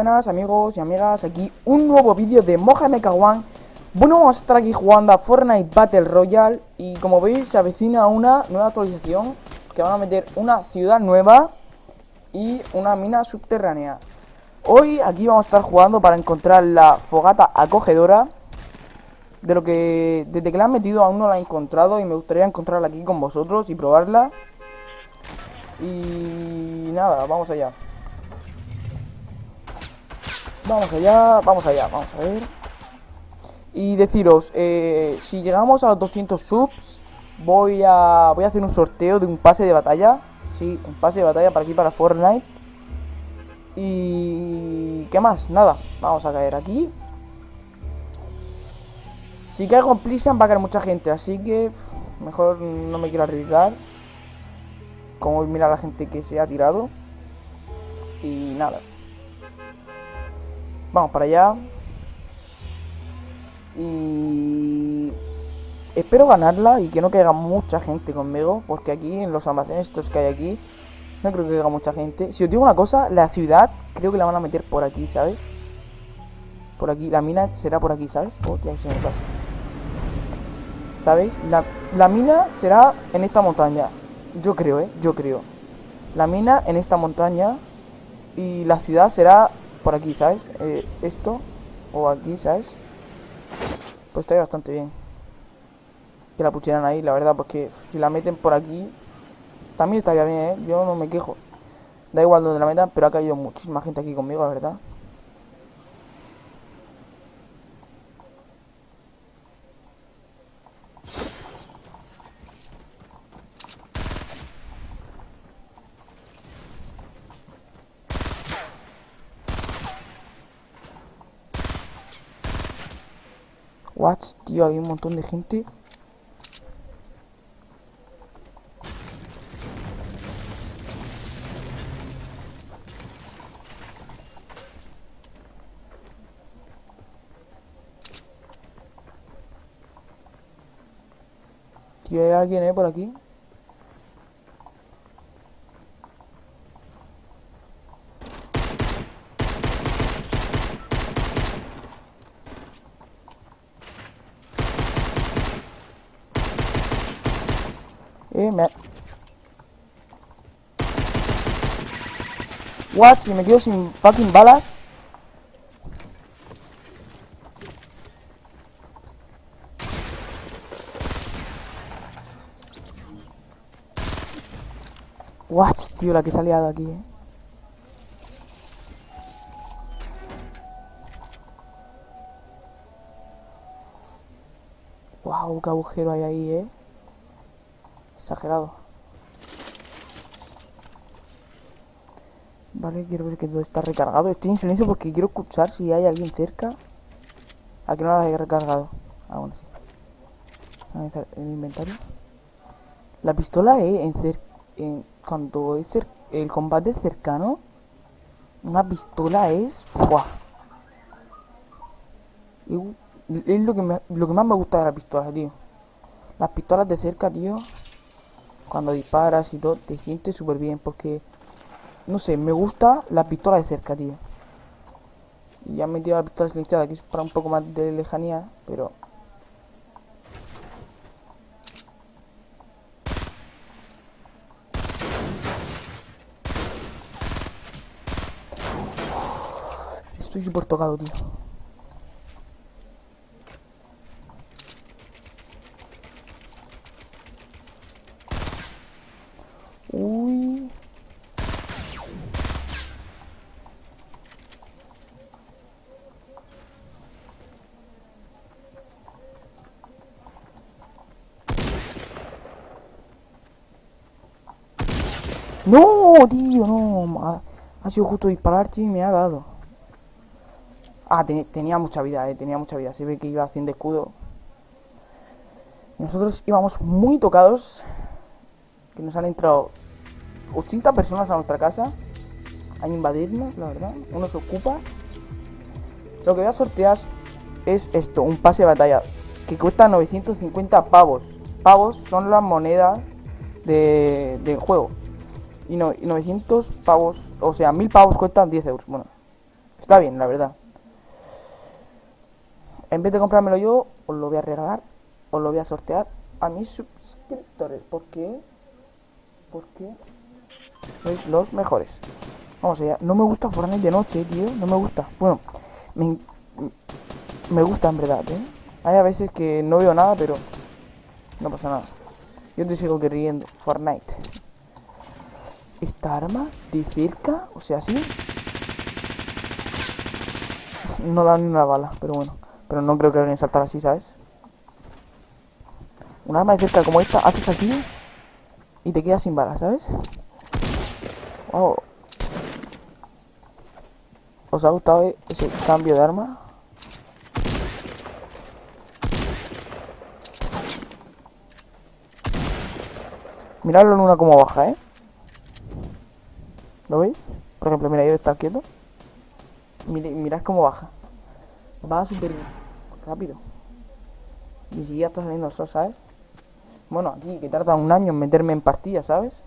buenas amigos y amigas, aquí un nuevo vídeo de MojaMecha1. Bueno, vamos a estar aquí jugando a Fortnite Battle Royale. Y como veis se avecina una nueva actualización, que van a meter una ciudad nueva y una mina subterránea. Hoy aquí vamos a estar jugando para encontrar la fogata acogedora. De lo que desde que la han metido aún no la he encontrado, y me gustaría encontrarla aquí con vosotros y probarla. Y nada, vamos allá. Vamos allá, vamos a ver. Y deciros, si llegamos a los 200 subs, voy a hacer un sorteo de un pase de batalla. Sí, un pase de batalla para aquí, para Fortnite. Y... ¿qué más? Nada, vamos a caer aquí. Si caigo en prisa va a caer mucha gente, así que mejor no me quiero arriesgar. Como mira la gente que se ha tirado. Y nada, vamos para allá. Y espero ganarla y que no caiga mucha gente conmigo, porque aquí en los almacenes estos que hay aquí no creo que caiga mucha gente. Si os digo una cosa, la ciudad creo que la van a meter por aquí, ¿sabes? Por aquí, la mina será por aquí, ¿sabes? Oh, tío, se me pasa. ¿Sabéis? La mina será en esta montaña. Yo creo, yo creo. La mina en esta montaña. Y la ciudad será por aquí, ¿sabes? Esto. O aquí, ¿sabes? Pues estaría bastante bien que la pusieran ahí, la verdad, porque si la meten por aquí también estaría bien, ¿eh? Yo no me quejo. Da igual donde la metan, pero ha caído muchísima gente aquí conmigo, la verdad. What, tío, hay un montón de gente. Tío, hay alguien, por aquí. Me... What, si me quedo sin fucking balas. What, tío, la que se ha liado aquí, Wow, qué agujero hay ahí, Exagerado. Vale, quiero ver que todo está recargado. Estoy en silencio porque quiero escuchar si hay alguien cerca. ¿A que no la he recargado? Ah, bueno, sí. Analizar el inventario. La pistola, cuando es el combate cercano, una pistola es... ¡fua! Es lo que más me gusta de la pistola, tío. Las pistolas de cerca, tío, cuando disparas y todo, te sientes súper bien, porque... no sé, me gusta la pistola de cerca, tío. Y ya he metido la pistola silenciada, que es para un poco más de lejanía, pero... estoy súper tocado, tío. Uy. No, tío, no. Ha sido justo disparar, tío, y me ha dado. Ah, tenía mucha vida, tenía mucha vida. Se ve que iba haciendo escudo. Y nosotros íbamos muy tocados. Que nos han entrado 80 personas a nuestra casa a invadirnos, la verdad. Unos ocupas. Lo que voy a sortear es esto, un pase de batalla que cuesta 950 pavos. Pavos son las monedas del juego. Y 900 pavos, o sea, 1000 pavos cuestan 10 euros. Bueno, Está bien, la verdad. En vez de comprármelo yo, os lo voy a regalar, os lo voy a sortear a mis suscriptores. ¿Por qué? Porque sois los mejores. Vamos allá. No me gusta Fortnite de noche, tío. No me gusta. Bueno, me, me gusta en verdad, ¿eh? Hay a veces que no veo nada, pero no pasa nada. Yo te sigo queriendo. Fortnite. Esta arma de cerca, o sea, así. No da ni una bala, pero bueno. Pero no creo que alguien saltar así, ¿sabes? Un arma de cerca como esta, haces así y te quedas sin balas, ¿sabes? Wow. ¿Os ha gustado ese cambio de arma? Miradlo en una como baja, ¿eh? ¿Lo veis? Por ejemplo, mira, ahí está quieto. Mirad cómo baja. Va súper rápido. Y si ya está saliendo el sol, ¿sabes? Bueno, aquí que tarda un año en meterme en partida, ¿sabes?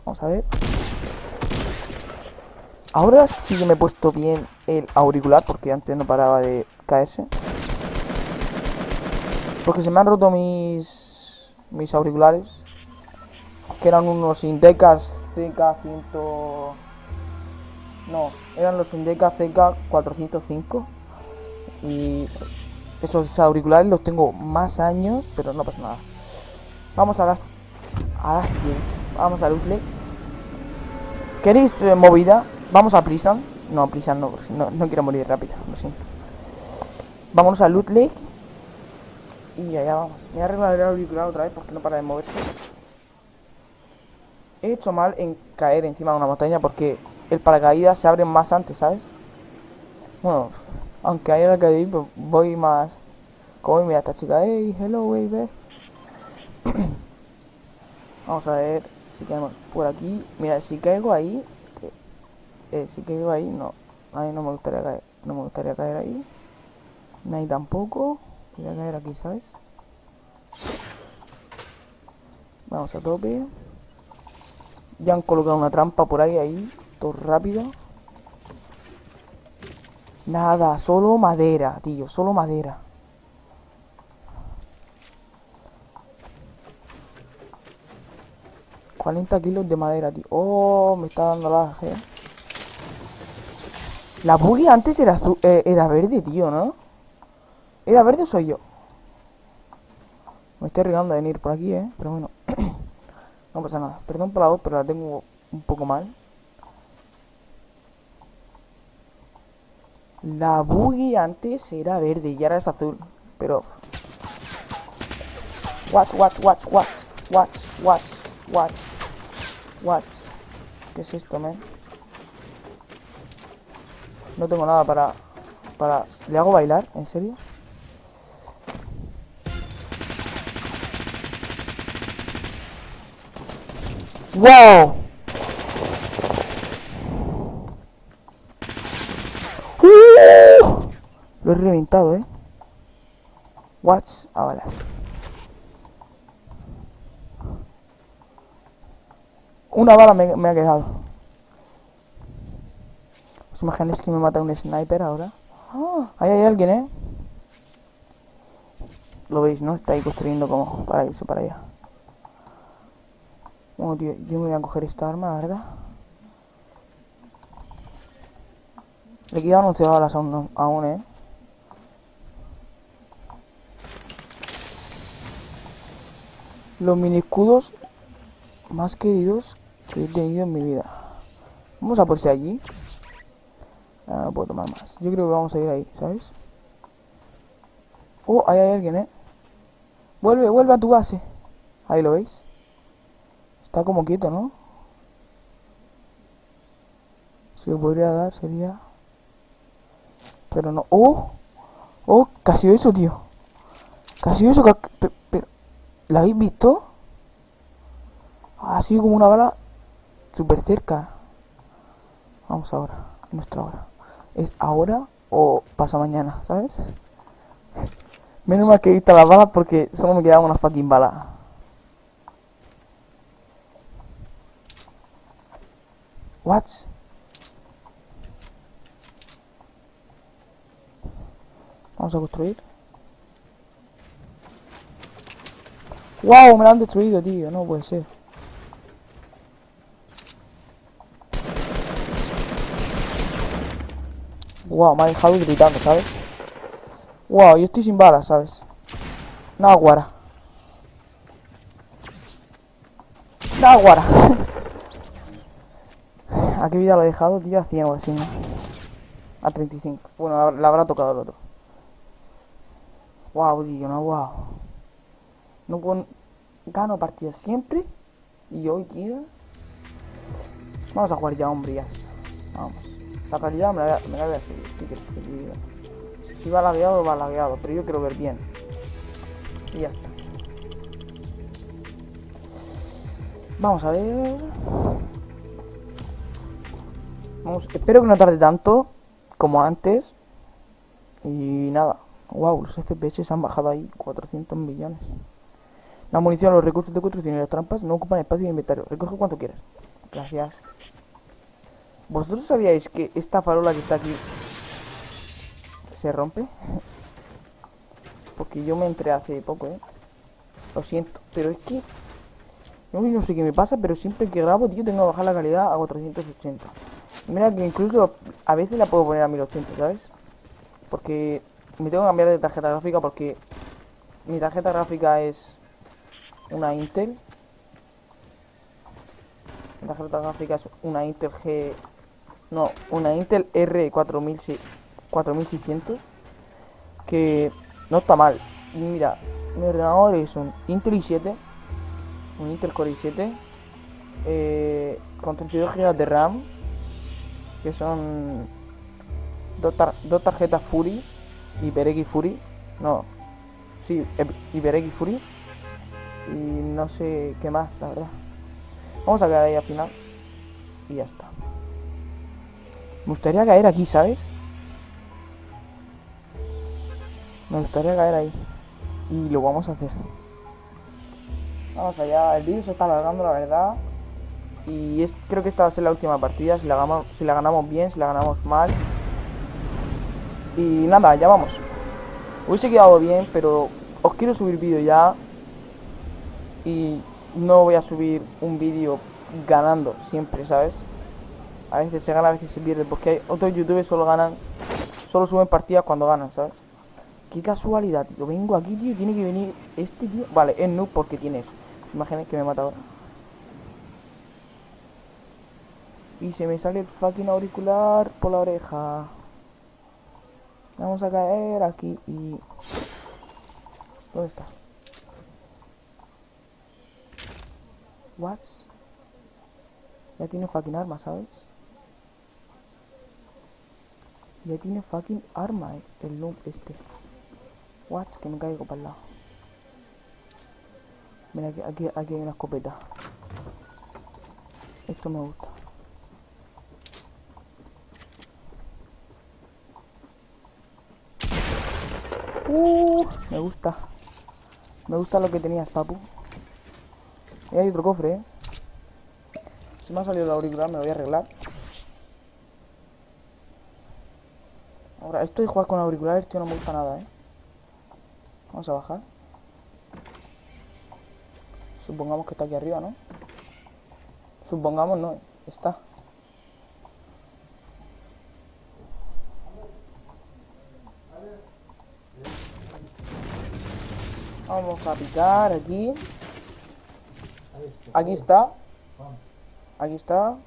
Vamos a ver. Ahora sí que me he puesto bien el auricular porque antes no paraba de caerse. Porque se me han roto mis auriculares. Que eran unos Indecas CK100... No, eran los Indecas CK405. Y esos auriculares los tengo más años, pero no pasa nada. Vamos a las... Vamos a Lootlake. ¿Queréis movida? Vamos a Prison. No, Prison no quiero morir rápido, lo siento. Vámonos a Loot Lake. Y allá vamos. Me voy a arreglar el auricular otra vez porque no para de moverse. He hecho mal en caer encima de una montaña porque el paracaídas se abre más antes, ¿sabes? Bueno, aunque haya caído, pues voy más... Como mira esta chica. Hey, hello, baby. Vamos a ver si caemos por aquí. Mira, si caigo ahí... si caigo ahí, no. Ahí no me gustaría caer. No me gustaría caer ahí. Ahí tampoco. Voy a caer aquí, ¿sabes? Vamos a tope. Ya han colocado una trampa por ahí, todo rápido. Nada, solo madera, tío, solo madera. $40 kilos de madera, tío. Oh, me está dando la G. La buggy antes era azul, era verde, tío, ¿no? ¿Era verde o soy yo? Me estoy arriesgando a venir por aquí, pero bueno. No pasa nada. Perdón por la voz, pero la tengo un poco mal. La buggy antes era verde y ahora es azul. Pero... Watch. ¿Qué es esto, man? No tengo nada para... ¿Le hago bailar? ¿En serio? ¡Wow! Lo he reventado, Watch a balas. Una bala me ha quedado. ¿Os imagináis que me mata un sniper ahora? Ahí hay alguien, Lo veis, ¿no? Está ahí construyendo como para irse para allá. Bueno, tío, yo me voy a coger esta arma, la verdad. Le quedan 11 balas aún, Los mini escudos más queridos que he tenido en mi vida. Vamos a por si allí. No puedo tomar más. Yo creo que vamos a ir ahí, ¿sabes? Oh, ahí hay alguien, Vuelve a tu base. Ahí lo veis. Está como quieto, ¿no? Si lo podría dar sería... Pero no. Oh, casi eso, tío. Casi eso. Pero... ¿La habéis visto? Ha sido como una bala súper cerca. Vamos ahora. Nuestra hora. ¿Es ahora o pasa mañana? ¿Sabes? Menos mal que he visto las balas porque solo me quedaba una fucking bala. What? Vamos a construir. ¡Wow! Me lo han destruido, tío. No puede ser. ¡Wow! Me ha dejado gritando, ¿sabes? ¡Wow! Yo estoy sin balas, ¿sabes? Náguara. Náguara. ¿A qué vida lo he dejado, tío? A 100 o así, ¿no? A 35. Bueno, la habrá tocado el otro. ¡Wow, tío! No, wow. No puedo... Gano partidas siempre. Y hoy, tío... Vamos a jugar ya, hombre, ya está. Vamos. La calidad me la voy a subir. ¿Qué quieres que te diga? Si va lagueado, va lagueado. Pero yo quiero ver bien. Y ya está. Vamos a ver. Vamos. Espero que no tarde tanto como antes. Y nada. Wow, los FPS se han bajado ahí 400 millones. La munición, los recursos de construcción y las trampas no ocupan espacio de inventario. Recoge cuanto quieras. Gracias. ¿Vosotros sabíais que esta farola que está aquí se rompe? Porque yo me entré hace poco, Lo siento, pero es que... No sé qué me pasa, pero siempre que grabo, tío, tengo que bajar la calidad a 480. Y mira que incluso a veces la puedo poner a 1080, ¿sabes? Porque me tengo que cambiar de tarjeta gráfica porque mi tarjeta gráfica es una Intel. Mi tarjeta gráfica es una Intel G... No, una Intel R4600 que no está mal. Mira, mi ordenador es un Intel i7, un Intel Core i7 con 32 GB de RAM, que son dos tarjetas Fury, HyperX Fury, no, sí, HyperX Fury, y no sé qué más, la verdad. Vamos a quedar ahí al final y ya está. Me gustaría caer aquí, ¿sabes? Me gustaría caer ahí. Y lo vamos a hacer. Vamos allá. El vídeo se está alargando, la verdad. Y creo que esta va a ser la última partida. Si la ganamos bien, si la ganamos mal. Y nada, ya vamos. Hubiese quedado bien, pero os quiero subir vídeo ya. Y no voy a subir un vídeo ganando siempre, ¿sabes? A veces se gana, a veces se pierde. Porque hay otros youtubers solo suben partidas cuando ganan, ¿sabes? Qué casualidad, tío. Vengo aquí, tío, y tiene que venir este tío. Vale, es noob porque tiene eso. ¿Os imagináis que me mata ahora? Y se me sale el fucking auricular por la oreja. Vamos a caer aquí y... ¿Dónde está? What? Ya tiene fucking arma, ¿sabes? Ya tiene fucking arma, el noob este. What? Que me caigo para el lado. Mira, aquí hay una escopeta. Esto me gusta. Me gusta. Me gusta lo que tenías, papu. Y hay otro cofre, Se me ha salido el auricular, me lo voy a arreglar. Ahora, esto de jugar con auriculares, tío, no me gusta nada, Vamos a bajar. Supongamos que está aquí arriba, ¿no? Supongamos no, está. Vamos a picar aquí. Aquí está. Aquí está.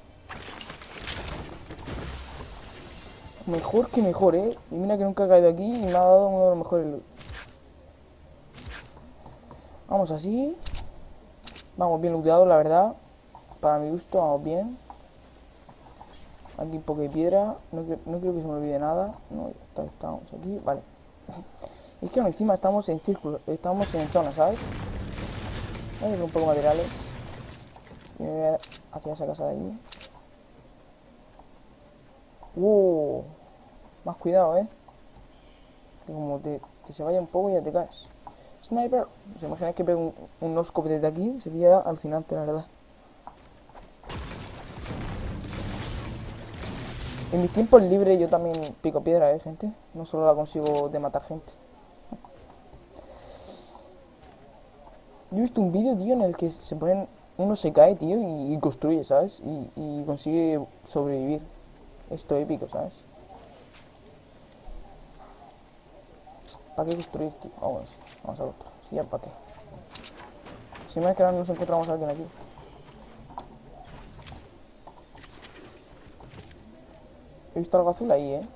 Mejor que mejor, Y mira que nunca he caído aquí y me ha dado uno de los mejores loot. Vamos así. Vamos bien looteados, la verdad. Para mi gusto, vamos bien. Aquí un poco de piedra. No creo que se me olvide nada. No, estamos aquí. Vale. Es que encima estamos en círculo. Estamos en zona, ¿sabes? Voy a ir un poco de materiales. Y me voy a ir hacia esa casa de allí. Más cuidado, Que como te se vaya un poco y ya te caes. Sniper. ¿Os imagináis que pego un no-scope desde aquí? Sería alucinante, la verdad. En mis tiempos libres yo también pico piedra, gente. No solo la consigo de matar gente. Yo he visto un vídeo, tío, en el que se ponen... Uno se cae, tío, y construye, ¿sabes? Y consigue sobrevivir. Esto épico, ¿sabes? ¿Para qué construir, tío? Vamos, vamos a otro. Sí, ya, ¿para qué? Si me es que ahora nos encontramos a alguien aquí. He visto algo azul ahí, ¿eh?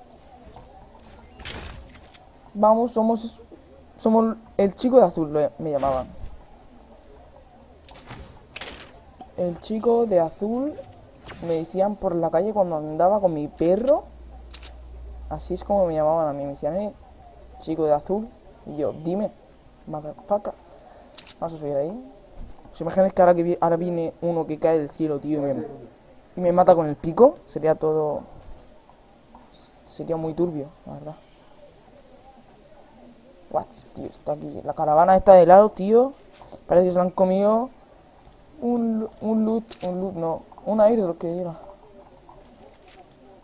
Vamos, somos el chico de azul, me llamaban. El chico de azul me decían por la calle cuando andaba con mi perro. Así es como me llamaban a mí. Me decían, chico de azul. Y yo, dime, motherfucker. Vamos a subir ahí. ¿Os imagináis que ahora viene uno que cae del cielo, tío, y me mata con el pico? Sería todo... Sería muy turbio, la verdad. What, tío, está aquí. La caravana está de lado, tío. Parece que se la han comido un loot, no. Un aire, lo que diga.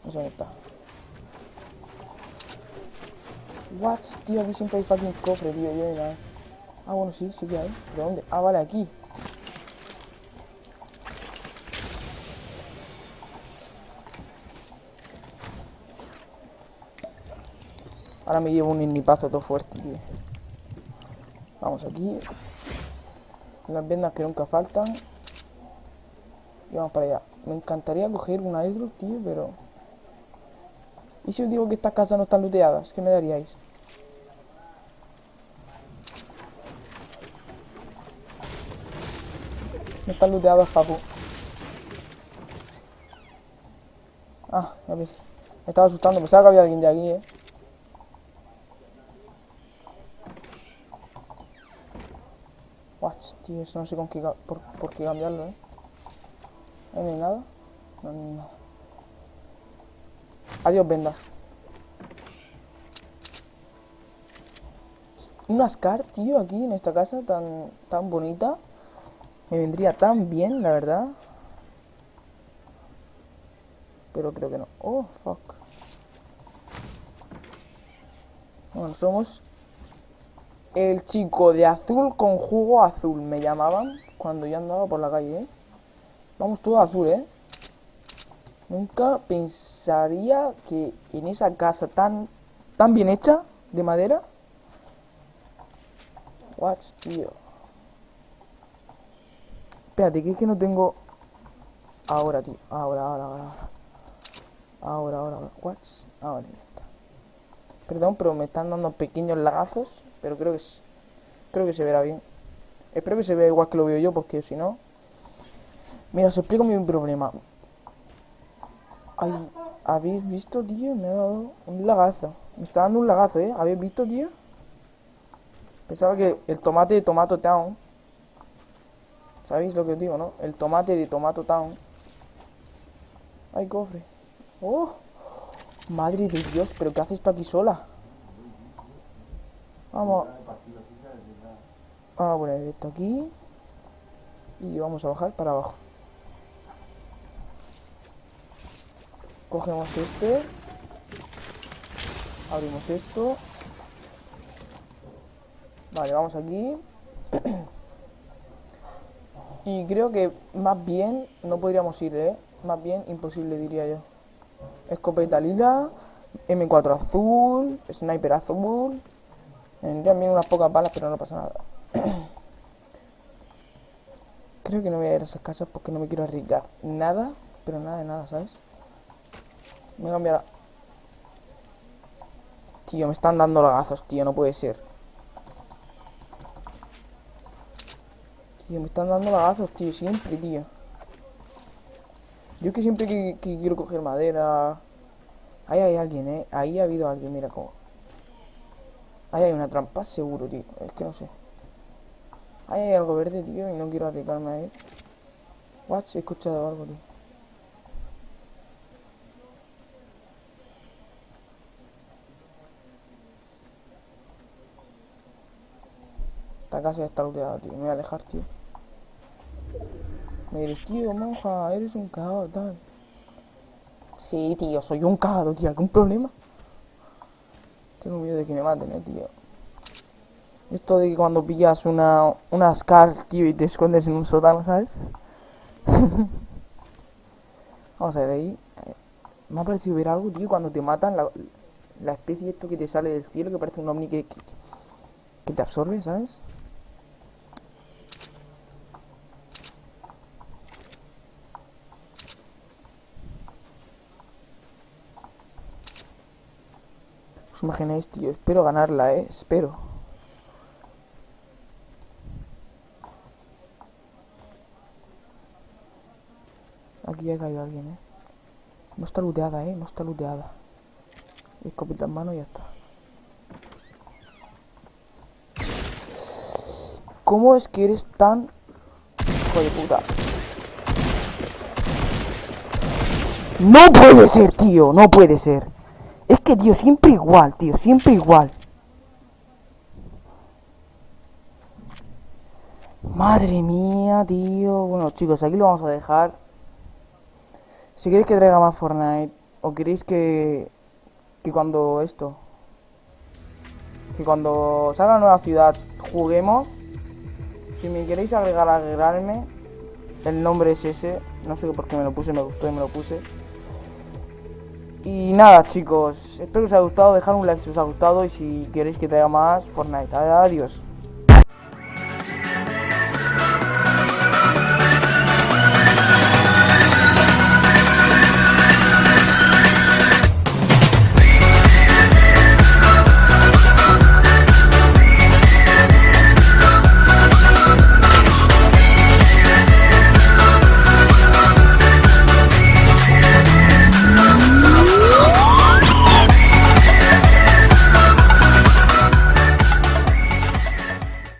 No sé dónde está. What, tío, aquí siempre hay fucking cofre, tío. Ah, bueno, sí, sí que hay. ¿Pero dónde? Ah, vale, aquí. Ahora me llevo un innipazo todo fuerte, tío. Vamos aquí. Las vendas que nunca faltan. Y vamos para allá. Me encantaría coger un airdrop, tío, pero... ¿Y si os digo que estas casas no están looteadas? ¿Qué me daríais? No están looteadas, papu. Ah, ya ves. Me estaba asustando. Pensaba que había alguien de aquí, Watch, tío, eso no sé con qué, por qué cambiarlo, Ahí no hay nada. No hay nada. Adiós, vendas. Una Scar, tío, aquí en esta casa tan bonita. Me vendría tan bien, la verdad. Pero creo que no. Oh, fuck. Bueno, somos el chico de azul con jugo azul. Me llamaban cuando yo andaba por la calle, Vamos todo azul, Nunca pensaría que en esa casa tan bien hecha, de madera. Watch, tío. Espérate, que es que no tengo... Ahora, tío. Ahora. Watch. Ah, vale, ya está. Perdón, pero me están dando pequeños lagazos. Pero creo que se verá bien. Espero que se vea igual que lo veo yo, porque si no... Mira, os explico mi problema. Ay, ¿habéis visto, tío? Me ha dado un lagazo. Me está dando un lagazo, ¿Habéis visto, tío? Pensaba que el tomate de Tomato Town... ¿Sabéis lo que os digo, no? El tomate de Tomato Town. Ay, cofre. ¡Oh! Madre de Dios, ¿pero qué haces tú aquí sola? Vamos a poner esto aquí. Y vamos a bajar para abajo. Cogemos este. Abrimos esto. Vale, vamos aquí. Y creo que más bien no podríamos ir, Más bien imposible, diría yo. Escopeta lila, M4 azul, sniper azul. Vendrían bien unas pocas balas, pero no pasa nada. Creo que no voy a ir a esas casas porque no me quiero arriesgar nada, pero nada de nada, ¿sabes? Me voy a cambiar a... Tío, me están dando lagazos, tío, no puede ser. Tío, me están dando lagazos, tío, siempre, tío. Yo que siempre que quiero coger madera... Ahí hay alguien, Ahí ha habido alguien, mira cómo... Ahí hay una trampa, seguro, tío. Es que no sé. Ahí hay algo verde, tío, y no quiero arriesgarme a ir. Watch, he escuchado algo, tío. Esta casa ya está looteada, tío. Me voy a alejar, tío. Me diréis, tío, monja, eres un cagado, tal. Sí, tío, soy un cagado, tío. ¿Algún problema? Tengo miedo de que me maten, tío. Esto de que cuando pillas una Scar, tío, y te escondes en un sótano, ¿sabes? Vamos a ver ahí. Me ha parecido ver algo, tío, cuando te matan, la especie esto que te sale del cielo, que parece un ovni que te absorbe, ¿sabes? ¿Os imagináis, tío? Espero ganarla, espero. Aquí ya ha caído alguien, No está looteada, no está looteada. Escopeta en mano y ya está. ¿Cómo es que eres tan... hijo de puta? No puede ser, tío, no puede ser. Es que, tío, siempre igual, tío, siempre igual. Madre mía, tío. Bueno, chicos, aquí lo vamos a dejar. Si queréis que traiga más Fortnite, o queréis que cuando esto, que cuando salga la nueva ciudad juguemos, si me queréis agregar, agregarme. El nombre es ese, no sé por qué me lo puse, me gustó y me lo puse. Y nada, chicos, espero que os haya gustado, dejad un like si os ha gustado y si queréis que traiga más Fortnite. Adiós.